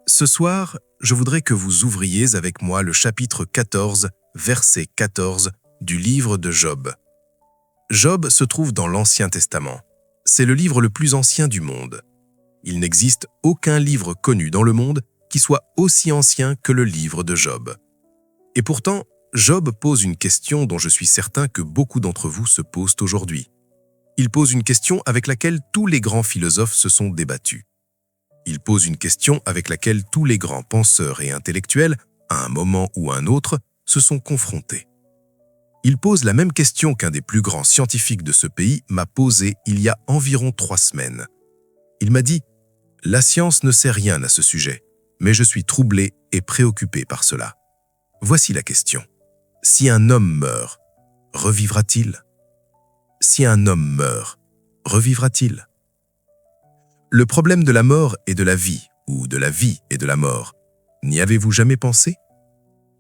Ce soir, je voudrais que vous ouvriez avec moi le chapitre 14, verset 14 du livre de Job. Job se trouve dans l'Ancien Testament. C'est le livre le plus ancien du monde. Il n'existe aucun livre connu dans le monde qui soit aussi ancien que le livre de Job. Et pourtant, Job pose une question dont je suis certain que beaucoup d'entre vous se posent aujourd'hui. Il pose une question avec laquelle tous les grands philosophes se sont débattus. Il pose une question avec laquelle tous les grands penseurs et intellectuels, à un moment ou un autre, se sont confrontés. Il pose la même question qu'un des plus grands scientifiques de ce pays m'a posée il y a environ 3 semaines. Il m'a dit « La science ne sait rien à ce sujet, mais je suis troublé et préoccupé par cela. » Voici la question. Si un homme meurt, revivra-t-il? Si un homme meurt, revivra-t-il? Le problème de la mort et de la vie, ou de la vie et de la mort, n'y avez-vous jamais pensé?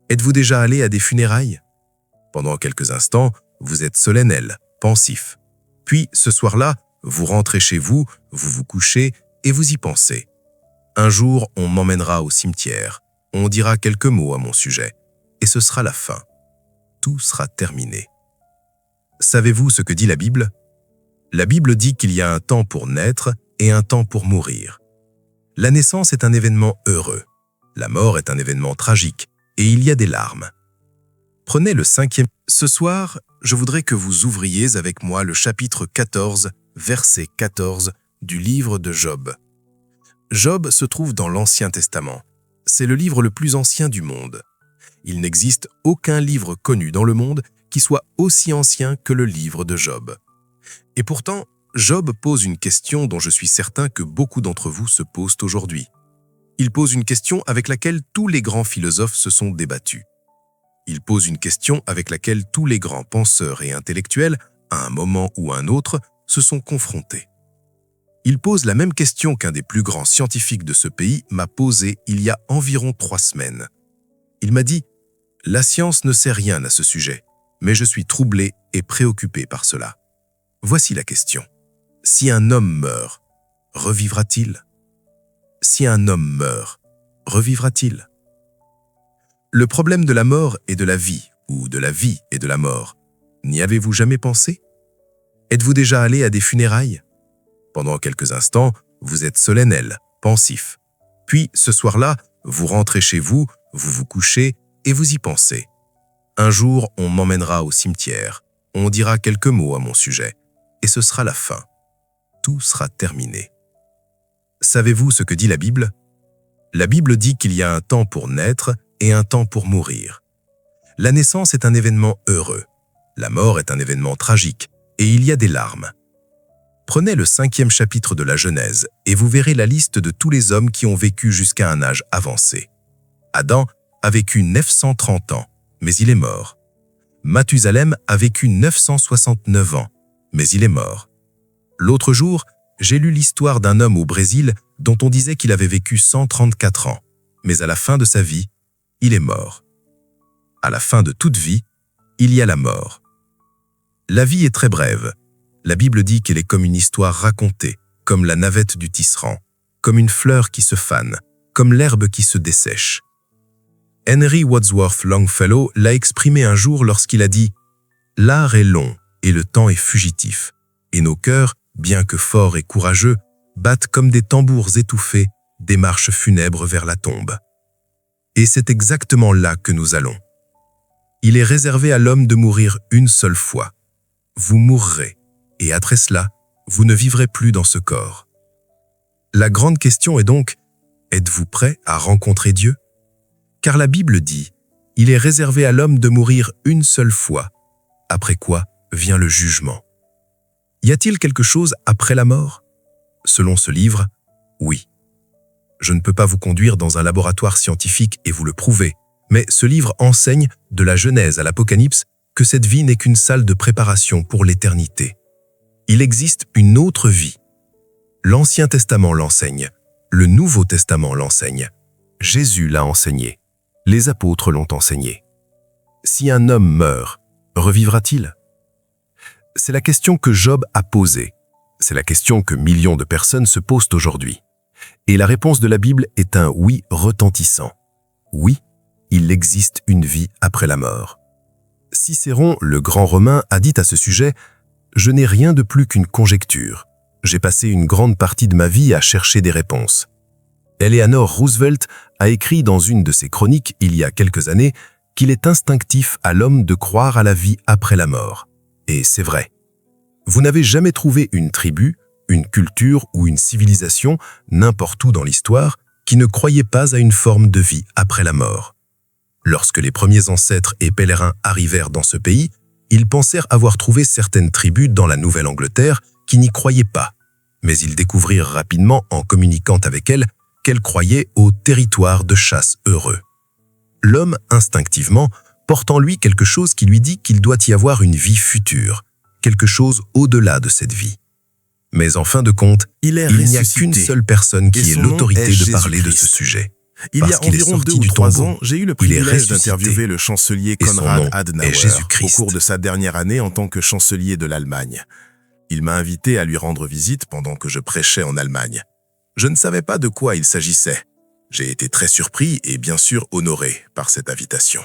Êtes-vous déjà allé à des funérailles? Pendant quelques instants, vous êtes solennel, pensif. Puis, ce soir-là, vous rentrez chez vous, vous vous couchez et vous y pensez. Un jour, on m'emmènera au cimetière, on dira quelques mots à mon sujet, et ce sera la fin. Tout sera terminé. Savez-vous ce que dit la Bible? La Bible dit qu'il y a un temps pour naître et un temps pour mourir. La naissance est un événement heureux. La mort est un événement tragique, et il y a des larmes. Prenez le 5e. Ce soir, je voudrais que vous ouvriez avec moi le chapitre 14, verset 14 du livre de Job. Job se trouve dans l'Ancien Testament. C'est le livre le plus ancien du monde. Il n'existe aucun livre connu dans le monde qui soit aussi ancien que le livre de Job. Et pourtant, Job pose une question dont je suis certain que beaucoup d'entre vous se posent aujourd'hui. Il pose une question avec laquelle tous les grands philosophes se sont débattus. Il pose une question avec laquelle tous les grands penseurs et intellectuels, à un moment ou un autre, se sont confrontés. Il pose la même question qu'un des plus grands scientifiques de ce pays m'a posée il y a environ 3 semaines. Il m'a dit « La science ne sait rien à ce sujet, mais je suis troublé et préoccupé par cela. » Voici la question. Si un homme meurt, revivra-t-il? Si un homme meurt, revivra-t-il? Le problème de la mort et de la vie, ou de la vie et de la mort, n'y avez-vous jamais pensé? Êtes-vous déjà allé à des funérailles? Pendant quelques instants, vous êtes solennel, pensif. Puis, ce soir-là, vous rentrez chez vous, vous vous couchez et vous y pensez. Un jour, on m'emmènera au cimetière, on dira quelques mots à mon sujet, et ce sera la fin. Tout sera terminé. Savez-vous ce que dit la Bible? La Bible dit qu'il y a un temps pour naître et un temps pour mourir. La naissance est un événement heureux. La mort est un événement tragique, et il y a des larmes. Prenez le 5e chapitre de la Genèse et vous verrez la liste de tous les hommes qui ont vécu jusqu'à un âge avancé. Adam a vécu 930 ans, mais il est mort. Mathusalem a vécu 969 ans, mais il est mort. L'autre jour, j'ai lu l'histoire d'un homme au Brésil dont on disait qu'il avait vécu 134 ans, mais à la fin de sa vie, il est mort. À la fin de toute vie, il y a la mort. La vie est très brève. La Bible dit qu'elle est comme une histoire racontée, comme la navette du tisserand, comme une fleur qui se fane, comme l'herbe qui se dessèche. Henry Wadsworth Longfellow l'a exprimé un jour lorsqu'il a dit « L'art est long et le temps est fugitif, et nos cœurs, bien que forts et courageux, battent comme des tambours étouffés des marches funèbres vers la tombe. » Et c'est exactement là que nous allons. Il est réservé à l'homme de mourir une seule fois. Vous mourrez, et après cela, vous ne vivrez plus dans ce corps. La grande question est donc, êtes-vous prêt à rencontrer Dieu? Car la Bible dit, il est réservé à l'homme de mourir une seule fois, après quoi vient le jugement. Y a-t-il quelque chose après la mort? Selon ce livre, oui. Je ne peux pas vous conduire dans un laboratoire scientifique et vous le prouver, mais ce livre enseigne, de la Genèse à l'Apocalypse, que cette vie n'est qu'une salle de préparation pour l'éternité. Il existe une autre vie. L'Ancien Testament l'enseigne, le Nouveau Testament l'enseigne, Jésus l'a enseigné, les apôtres l'ont enseigné. Si un homme meurt, revivra-t-il? C'est la question que Job a posée. C'est la question que millions de personnes se posent aujourd'hui. Et la réponse de la Bible est un oui retentissant. Oui, il existe une vie après la mort. Cicéron, le grand Romain, a dit à ce sujet « Je n'ai rien de plus qu'une conjecture. J'ai passé une grande partie de ma vie à chercher des réponses. » Eleanor Roosevelt a écrit dans une de ses chroniques il y a quelques années qu'il est instinctif à l'homme de croire à la vie après la mort. Et c'est vrai. Vous n'avez jamais trouvé une tribu, une culture ou une civilisation, n'importe où dans l'histoire, qui ne croyait pas à une forme de vie après la mort. Lorsque les premiers ancêtres et pèlerins arrivèrent dans ce pays, ils pensèrent avoir trouvé certaines tribus dans la Nouvelle-Angleterre qui n'y croyaient pas, mais ils découvrirent rapidement en communiquant avec elles qu'elles croyaient au territoire de chasse heureux. L'homme, instinctivement, porte en lui quelque chose qui lui dit qu'il doit y avoir une vie future, quelque chose au-delà de cette vie. Mais en fin de compte, il n'y a qu'une seule personne qui ait l'autorité de parler de ce sujet. Il y a environ 2 ou 3 ans, j'ai eu le privilège d'interviewer le chancelier Konrad Adenauer au cours de sa dernière année en tant que chancelier de l'Allemagne. Il m'a invité à lui rendre visite pendant que je prêchais en Allemagne. Je ne savais pas de quoi il s'agissait. J'ai été très surpris et bien sûr honoré par cette invitation.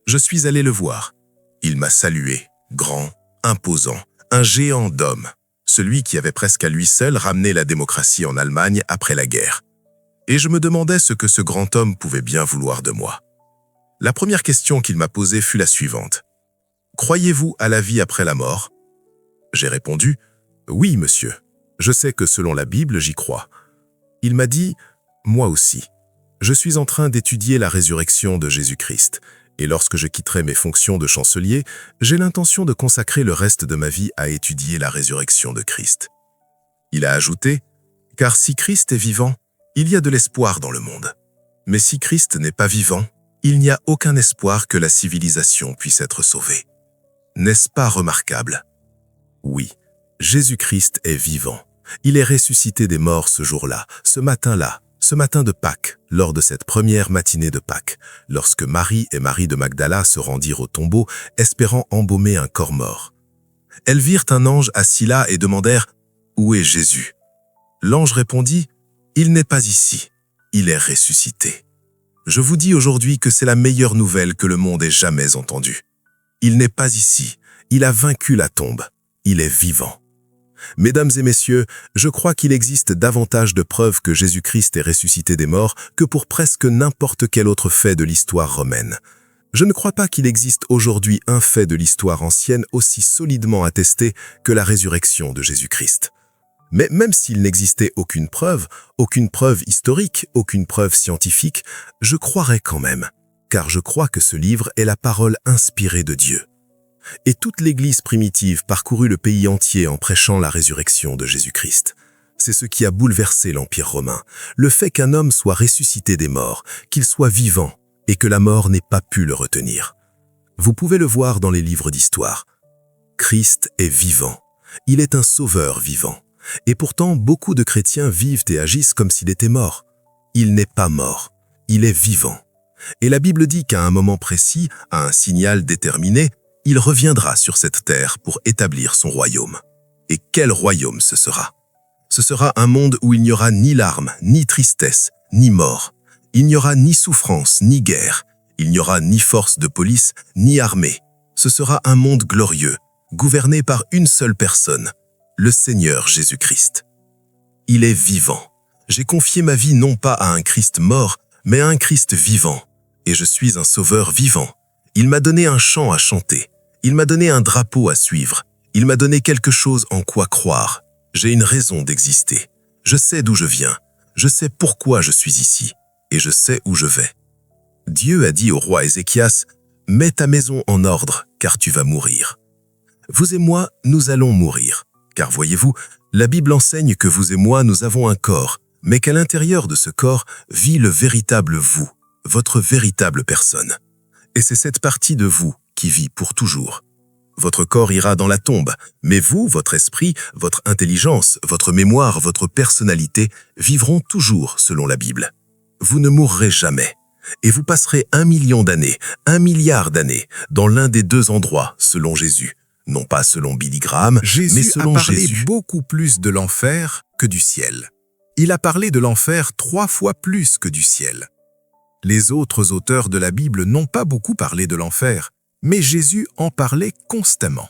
Je suis allé le voir. Il m'a salué, grand, imposant, un géant d'homme, celui qui avait presque à lui seul ramené la démocratie en Allemagne après la guerre. Et je me demandais ce que ce grand homme pouvait bien vouloir de moi. La première question qu'il m'a posée fut la suivante. « Croyez-vous à la vie après la mort ?» J'ai répondu « Oui, monsieur. Je sais que selon la Bible, j'y crois. » Il m'a dit « Moi aussi. Je suis en train d'étudier la résurrection de Jésus-Christ. Et lorsque je quitterai mes fonctions de chancelier, j'ai l'intention de consacrer le reste de ma vie à étudier la résurrection de Christ. » Il a ajouté « Car si Christ est vivant, il y a de l'espoir dans le monde. Mais si Christ n'est pas vivant, il n'y a aucun espoir que la civilisation puisse être sauvée. N'est-ce pas remarquable? Oui, Jésus-Christ est vivant. Il est ressuscité des morts ce jour-là, ce matin de Pâques, lors de cette première matinée de Pâques, lorsque Marie et Marie de Magdala se rendirent au tombeau, espérant embaumer un corps mort. Elles virent un ange assis là et demandèrent « Où est Jésus ?» L'ange répondit « Il n'est pas ici, il est ressuscité. Je vous dis aujourd'hui que c'est la meilleure nouvelle que le monde ait jamais entendue. Il n'est pas ici, il a vaincu la tombe, il est vivant. » Mesdames et messieurs, je crois qu'il existe davantage de preuves que Jésus-Christ est ressuscité des morts que pour presque n'importe quel autre fait de l'histoire romaine. Je ne crois pas qu'il existe aujourd'hui un fait de l'histoire ancienne aussi solidement attesté que la résurrection de Jésus-Christ. Mais même s'il n'existait aucune preuve historique, aucune preuve scientifique, je croirais quand même, car je crois que ce livre est la parole inspirée de Dieu. Et toute l'Église primitive parcourut le pays entier en prêchant la résurrection de Jésus-Christ. C'est ce qui a bouleversé l'Empire romain, le fait qu'un homme soit ressuscité des morts, qu'il soit vivant et que la mort n'ait pas pu le retenir. Vous pouvez le voir dans les livres d'histoire. Christ est vivant, il est un sauveur vivant. Et pourtant, beaucoup de chrétiens vivent et agissent comme s'il était mort. Il n'est pas mort, il est vivant. Et la Bible dit qu'à un moment précis, à un signal déterminé, il reviendra sur cette terre pour établir son royaume. Et quel royaume ce sera? Ce sera un monde où il n'y aura ni larmes, ni tristesse, ni mort. Il n'y aura ni souffrance, ni guerre. Il n'y aura ni force de police, ni armée. Ce sera un monde glorieux, gouverné par une seule personne, le Seigneur Jésus-Christ. Il est vivant. J'ai confié ma vie non pas à un Christ mort, mais à un Christ vivant. Et je suis un sauveur vivant. Il m'a donné un chant à chanter. Il m'a donné un drapeau à suivre. Il m'a donné quelque chose en quoi croire. J'ai une raison d'exister. Je sais d'où je viens. Je sais pourquoi je suis ici. Et je sais où je vais. Dieu a dit au roi Ézéchias, « Mets ta maison en ordre, car tu vas mourir. » Vous et moi, nous allons mourir. Car voyez-vous, la Bible enseigne que vous et moi, nous avons un corps, mais qu'à l'intérieur de ce corps vit le véritable vous, votre véritable personne. Et c'est cette partie de vous qui vit pour toujours. Votre corps ira dans la tombe, mais vous, votre esprit, votre intelligence, votre mémoire, votre personnalité vivront toujours selon la Bible. Vous ne mourrez jamais. Et vous passerez 1 million d'années, 1 milliard d'années, dans l'un des 2 endroits, selon Jésus. Non pas selon Billy Graham, mais selon Jésus. Jésus a parlé beaucoup plus de l'enfer que du ciel. Il a parlé de l'enfer 3 fois plus que du ciel. Les autres auteurs de la Bible n'ont pas beaucoup parlé de l'enfer, mais Jésus en parlait constamment.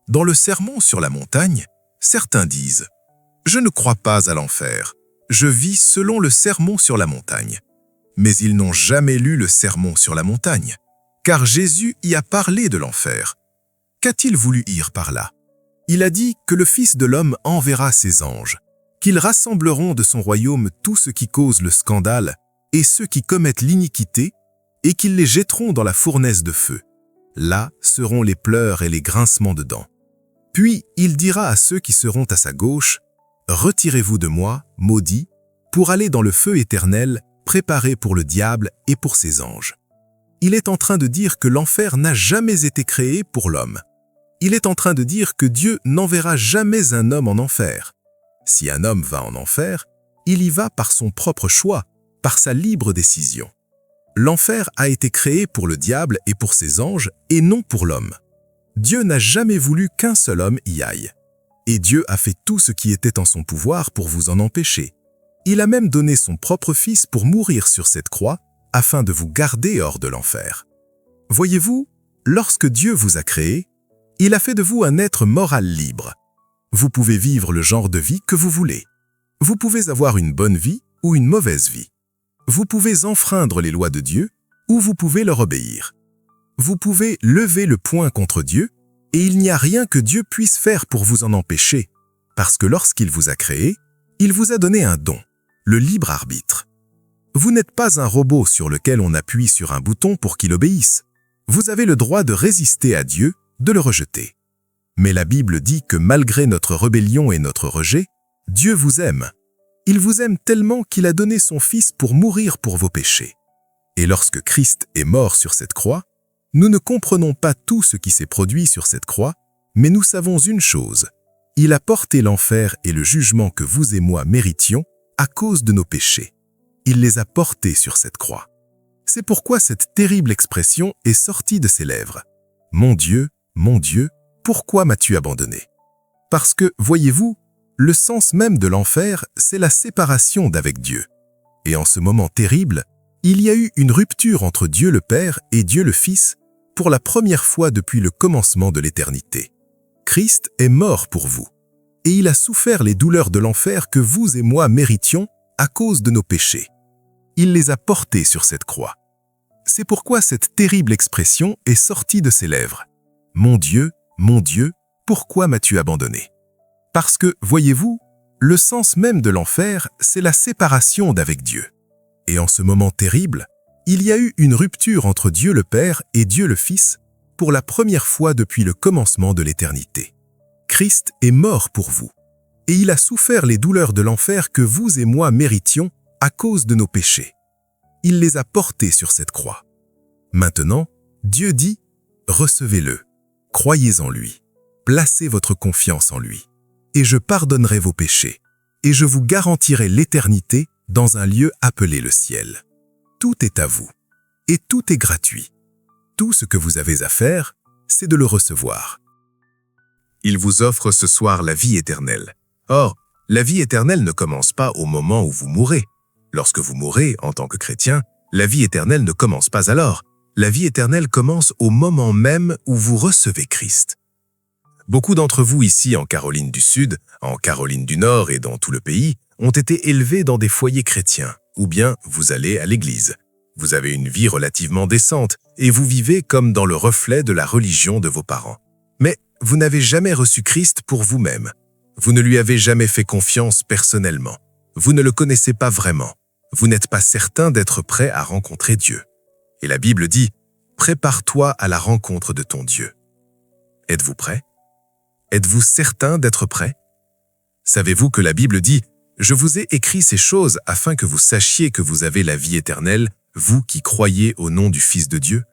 Dans le Sermon sur la montagne, certains disent « Je ne crois pas à l'enfer, je vis selon le Sermon sur la montagne ». Mais ils n'ont jamais lu le Sermon sur la montagne, car Jésus y a parlé de l'enfer. Qu'a-t-il voulu dire par là? Il a dit que le Fils de l'homme enverra ses anges, qu'ils rassembleront de son royaume tous ceux qui causent le scandale et ceux qui commettent l'iniquité, et qu'ils les jetteront dans la fournaise de feu. Là seront les pleurs et les grincements de dents. Puis il dira à ceux qui seront à sa gauche, « Retirez-vous de moi, maudits, pour aller dans le feu éternel, préparé pour le diable et pour ses anges. » Il est en train de dire que l'enfer n'a jamais été créé pour l'homme. Il est en train de dire que Dieu n'enverra jamais un homme en enfer. Si un homme va en enfer, il y va par son propre choix, par sa libre décision. L'enfer a été créé pour le diable et pour ses anges, et non pour l'homme. Dieu n'a jamais voulu qu'un seul homme y aille. Et Dieu a fait tout ce qui était en son pouvoir pour vous en empêcher. Il a même donné son propre Fils pour mourir sur cette croix, afin de vous garder hors de l'enfer. Voyez-vous, lorsque Dieu vous a créé, il a fait de vous un être moral libre. Vous pouvez vivre le genre de vie que vous voulez. Vous pouvez avoir une bonne vie ou une mauvaise vie. Vous pouvez enfreindre les lois de Dieu ou vous pouvez leur obéir. Vous pouvez lever le poing contre Dieu et il n'y a rien que Dieu puisse faire pour vous en empêcher, parce que lorsqu'il vous a créé, il vous a donné un don, le libre arbitre. Vous n'êtes pas un robot sur lequel on appuie sur un bouton pour qu'il obéisse. Vous avez le droit de résister à Dieu, de le rejeter. Mais la Bible dit que malgré notre rébellion et notre rejet, Dieu vous aime. Il vous aime tellement qu'il a donné son Fils pour mourir pour vos péchés. Et lorsque Christ est mort sur cette croix, nous ne comprenons pas tout ce qui s'est produit sur cette croix, mais nous savons une chose. Il a porté l'enfer et le jugement que vous et moi méritions à cause de nos péchés. Il les a portés sur cette croix. C'est pourquoi cette terrible expression est sortie de ses lèvres. « Mon Dieu, pourquoi m'as-tu abandonné ?» Parce que, voyez-vous, le sens même de l'enfer, c'est la séparation d'avec Dieu. Et en ce moment terrible, il y a eu une rupture entre Dieu le Père et Dieu le Fils pour la première fois depuis le commencement de l'éternité. Christ est mort pour vous, et il a souffert les douleurs de l'enfer que vous et moi méritions à cause de nos péchés. Il les a portés sur cette croix. C'est pourquoi cette terrible expression est sortie de ses lèvres. « Mon Dieu, pourquoi m'as-tu abandonné ?» Parce que, voyez-vous, le sens même de l'enfer, c'est la séparation d'avec Dieu. Et en ce moment terrible, il y a eu une rupture entre Dieu le Père et Dieu le Fils pour la première fois depuis le commencement de l'éternité. Christ est mort pour vous, et il a souffert les douleurs de l'enfer que vous et moi méritions à cause de nos péchés. Il les a portés sur cette croix. Maintenant, Dieu dit « Recevez-le, croyez en lui, placez votre confiance en lui. Et je pardonnerai vos péchés, et je vous garantirai l'éternité dans un lieu appelé le ciel. Tout est à vous, et tout est gratuit. Tout ce que vous avez à faire, c'est de le recevoir. » Il vous offre ce soir la vie éternelle. Or, la vie éternelle ne commence pas au moment où vous mourrez. Lorsque vous mourrez en tant que chrétien, la vie éternelle ne commence pas alors. La vie éternelle commence au moment même où vous recevez Christ. Beaucoup d'entre vous ici en Caroline du Sud, en Caroline du Nord et dans tout le pays ont été élevés dans des foyers chrétiens, ou bien vous allez à l'église. Vous avez une vie relativement décente et vous vivez comme dans le reflet de la religion de vos parents. Mais vous n'avez jamais reçu Christ pour vous-même. Vous ne lui avez jamais fait confiance personnellement. Vous ne le connaissez pas vraiment. Vous n'êtes pas certain d'être prêt à rencontrer Dieu. Et la Bible dit « Prépare-toi à la rencontre de ton Dieu ». Êtes-vous prêt? Êtes-vous certain d'être prêt? Savez-vous que la Bible dit « Je vous ai écrit ces choses afin que vous sachiez que vous avez la vie éternelle, vous qui croyez au nom du Fils de Dieu »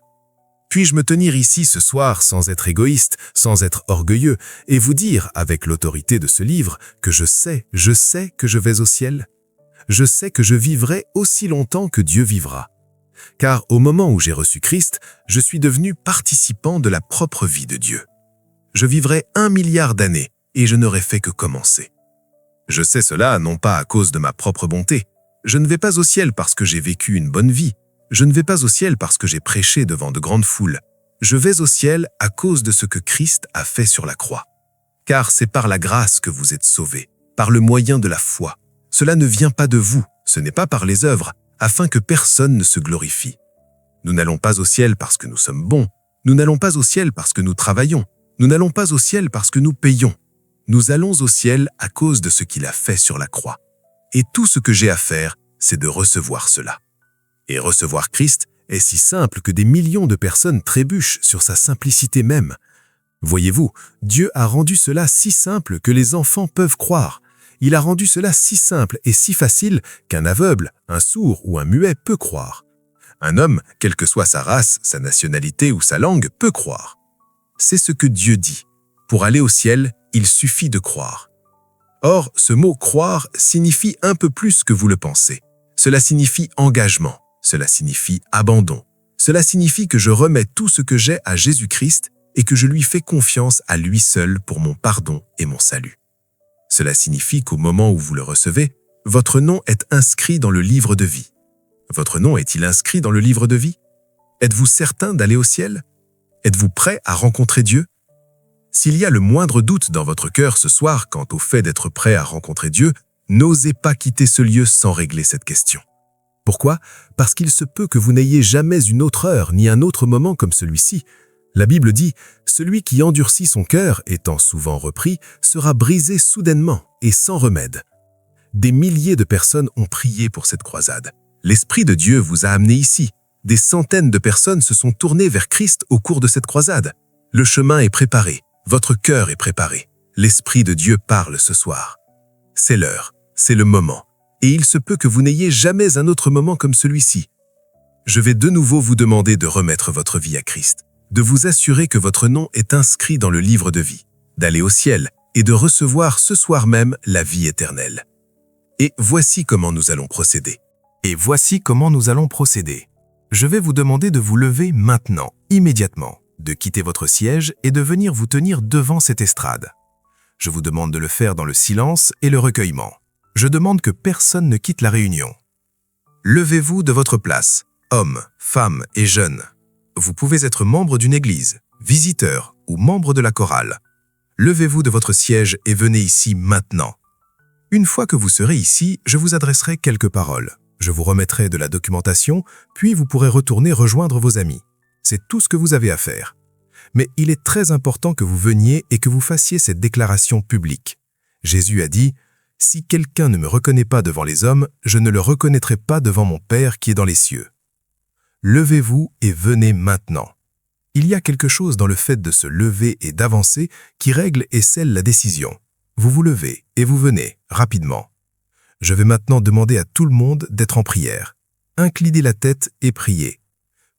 Puis-je me tenir ici ce soir sans être égoïste, sans être orgueilleux, et vous dire, avec l'autorité de ce livre, que je sais que je vais au ciel? Je sais que je vivrai aussi longtemps que Dieu vivra. Car au moment où j'ai reçu Christ, je suis devenu participant de la propre vie de Dieu. Je vivrai 1 milliard d'années et je n'aurai fait que commencer. Je sais cela non pas à cause de ma propre bonté. Je ne vais pas au ciel parce que j'ai vécu une bonne vie. Je ne vais pas au ciel parce que j'ai prêché devant de grandes foules. Je vais au ciel à cause de ce que Christ a fait sur la croix. Car c'est par la grâce que vous êtes sauvés, par le moyen de la foi. Cela ne vient pas de vous, ce n'est pas par les œuvres, afin que personne ne se glorifie. Nous n'allons pas au ciel parce que nous sommes bons. Nous n'allons pas au ciel parce que nous travaillons. Nous n'allons pas au ciel parce que nous payons. Nous allons au ciel à cause de ce qu'il a fait sur la croix. Et tout ce que j'ai à faire, c'est de recevoir cela. Et recevoir Christ est si simple que des millions de personnes trébuchent sur sa simplicité même. Voyez-vous, Dieu a rendu cela si simple que les enfants peuvent croire. Il a rendu cela si simple et si facile qu'un aveugle, un sourd ou un muet peut croire. Un homme, quelle que soit sa race, sa nationalité ou sa langue, peut croire. C'est ce que Dieu dit. Pour aller au ciel, il suffit de croire. Or, ce mot « croire » signifie un peu plus que vous le pensez. Cela signifie engagement. Cela signifie abandon. Cela signifie que je remets tout ce que j'ai à Jésus-Christ et que je lui fais confiance à lui seul pour mon pardon et mon salut. Cela signifie qu'au moment où vous le recevez, votre nom est inscrit dans le livre de vie. Votre nom est-il inscrit dans le livre de vie? Êtes-vous certain d'aller au ciel? Êtes-vous prêt à rencontrer Dieu? S'il y a le moindre doute dans votre cœur ce soir quant au fait d'être prêt à rencontrer Dieu, n'osez pas quitter ce lieu sans régler cette question. Pourquoi? Parce qu'il se peut que vous n'ayez jamais une autre heure ni un autre moment comme celui-ci. La Bible dit « Celui qui endurcit son cœur, étant souvent repris, sera brisé soudainement et sans remède. » Des milliers de personnes ont prié pour cette croisade. L'Esprit de Dieu vous a amené ici. Des centaines de personnes se sont tournées vers Christ au cours de cette croisade. Le chemin est préparé, votre cœur est préparé. L'Esprit de Dieu parle ce soir. C'est l'heure, c'est le moment. Et il se peut que vous n'ayez jamais un autre moment comme celui-ci. Je vais de nouveau vous demander de remettre votre vie à Christ, de vous assurer que votre nom est inscrit dans le livre de vie, d'aller au ciel et de recevoir ce soir même la vie éternelle. Et voici comment nous allons procéder. Je vais vous demander de vous lever maintenant, immédiatement, de quitter votre siège et de venir vous tenir devant cette estrade. Je vous demande de le faire dans le silence et le recueillement. Je demande que personne ne quitte la réunion. Levez-vous de votre place, hommes, femmes et jeunes. Vous pouvez être membre d'une église, visiteur ou membre de la chorale. Levez-vous de votre siège et venez ici maintenant. Une fois que vous serez ici, je vous adresserai quelques paroles. Je vous remettrai de la documentation, puis vous pourrez retourner rejoindre vos amis. C'est tout ce que vous avez à faire. Mais il est très important que vous veniez et que vous fassiez cette déclaration publique. Jésus a dit « Si quelqu'un ne me reconnaît pas devant les hommes, je ne le reconnaîtrai pas devant mon Père qui est dans les cieux. » Levez-vous et venez maintenant. Il y a quelque chose dans le fait de se lever et d'avancer qui règle et scelle la décision. Vous vous levez et vous venez, rapidement. Je vais maintenant demander à tout le monde d'être en prière. Inclinez la tête et priez.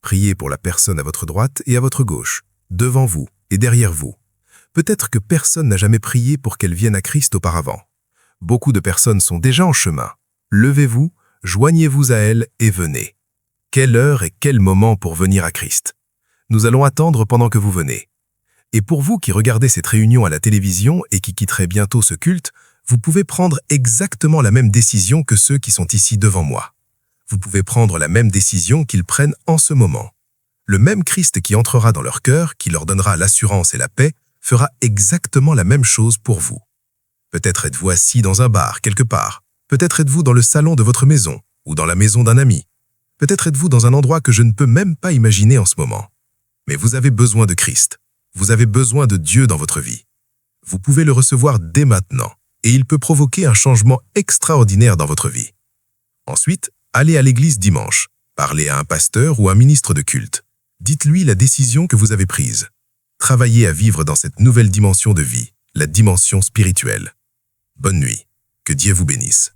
Priez pour la personne à votre droite et à votre gauche, devant vous et derrière vous. Peut-être que personne n'a jamais prié pour qu'elle vienne à Christ auparavant. Beaucoup de personnes sont déjà en chemin. Levez-vous, joignez-vous à elles et venez. Quelle heure et quel moment pour venir à Christ. Nous allons attendre pendant que vous venez. Et pour vous qui regardez cette réunion à la télévision et qui quitterez bientôt ce culte, vous pouvez prendre exactement la même décision que ceux qui sont ici devant moi. Vous pouvez prendre la même décision qu'ils prennent en ce moment. Le même Christ qui entrera dans leur cœur, qui leur donnera l'assurance et la paix, fera exactement la même chose pour vous. Peut-être êtes-vous assis dans un bar quelque part. Peut-être êtes-vous dans le salon de votre maison ou dans la maison d'un ami. Peut-être êtes-vous dans un endroit que je ne peux même pas imaginer en ce moment. Mais vous avez besoin de Christ. Vous avez besoin de Dieu dans votre vie. Vous pouvez le recevoir dès maintenant et il peut provoquer un changement extraordinaire dans votre vie. Ensuite, allez à l'église dimanche. Parlez à un pasteur ou un ministre de culte. Dites-lui la décision que vous avez prise. Travaillez à vivre dans cette nouvelle dimension de vie, la dimension spirituelle. Bonne nuit. Que Dieu vous bénisse.